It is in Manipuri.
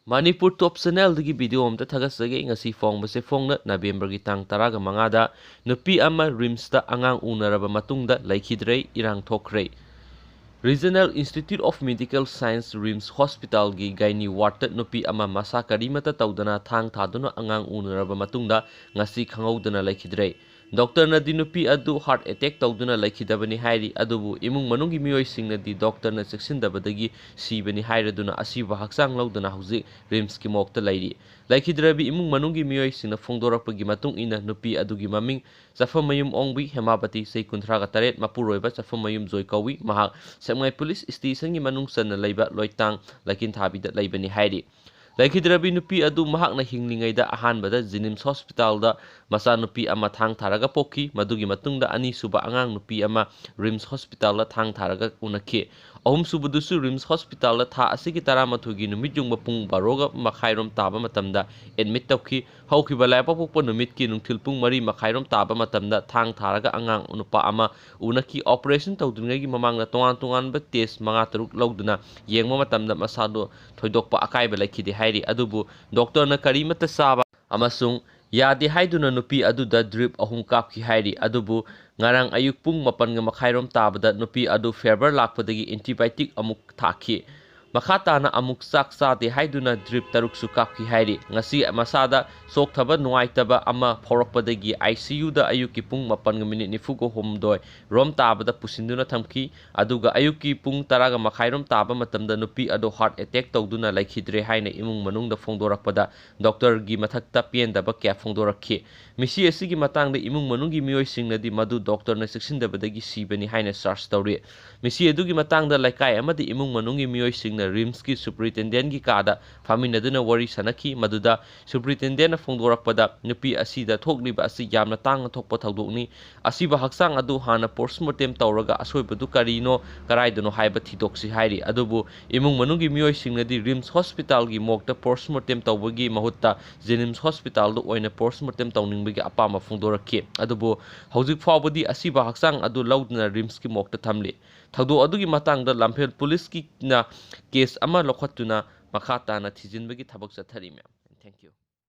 Manipur Top Channel dagi video amta thagasage ngasi fongbase fongna November gi tang 15 da nupi ama rims da angang unaraba matungda laikhidrei erang thokhre. Regional Institute of Medical Science Rims Hospital gi gaini ward nupi ama masa karimata tawdana thang thaduna angang unaraba matungda ngasi khangawdana laikhidrei. Doctor na di nupi adu heart attack tawduna laikhidabani hairi adubu imung manungi miyoi singna di doctor na seksindabadagi sibani hairaduna asiba haksang lawdana hauji rims ki mokta lairi. Laikhidrabi imung manungi miyoi singna fongdorakpagi matung ina nupi adugi maming Safamayum ongbi Hemabati sei kunthraga taret mapuroiba Safamayum joy kawi mahak Semngai police station gi manung sanna leiba loitang lakin thabida leibani hairi. Laikhidrabi nupi adu mahakna hinglingaida ahanbada Jenims Hospital da masa nupi ama thang tharaga pokhi madugi matungda ani suba angang nupi ama Rims Hospital la thang tharaga unakhi ahum subudusu Rims Hospital la tha asigi taramathugi numit jungba pung baroga makhairom taba matamda admit tawkhi haukiba laipa pokpa numit ki nungthil pung mari makhairom taba matamda thang tharaga angang unupa ama unakhi operation tawdungai gi mamangna tongan ba test manga taruk lawduna yengma matamda masado thoidokpa akaiba laikhidi hairi adubu doctor na karimata saba amasung yadi haiduna nupi aduda drip ahum kapki hairi adubu ngarang ayuk pung mapan nga makhairom tabada nupi adu fever lakpadagi antibiotic amuk thakhi makata na amuk saksa de haiduna drip taruk su kapki hairi ngasi masada sok thaba nuaitaba ama phorokpadagi ICU da ayuki pung mapan nga minute nifugo homdoi rom tabada pusinduna thamki aduga ayuki pung taraga makhairom taba matamda nupi adu heart attack tawduna laikhidre haina imung manungda fongdorakpada doctor gi mathakta pendaba kya fongdorakhi misi asigi matangda imung manungi miyoi singnadi madu doctor na seksindabadagi sibani haina search tawri misi adugi matangda laikai amadi imung manungi miyoi singna rims ki superintendent gi kada faminaduna wari sanaki maduda superintendent fongdorakpada nupi asida thokliba asi yamna tangna thokpa thawdokni asiba haksang adu hana postmortem tawraga asoibadu karino karaidono haiba thidoksi hairi adubu imung manungi miyoi singnadi Rims Hospital gi mokta postmortem tawbagi mahutta Jenims Hospital do oina postmortem tawningbagi apama fongdorakhi adubu hojik fawbadi asiba haksang adu lawduna Rims ki mokta thamli thawdo adugi matangda lamphel police ki na case ama lokhatuna makhata na thijinbagi thabak chathari me. Thank you.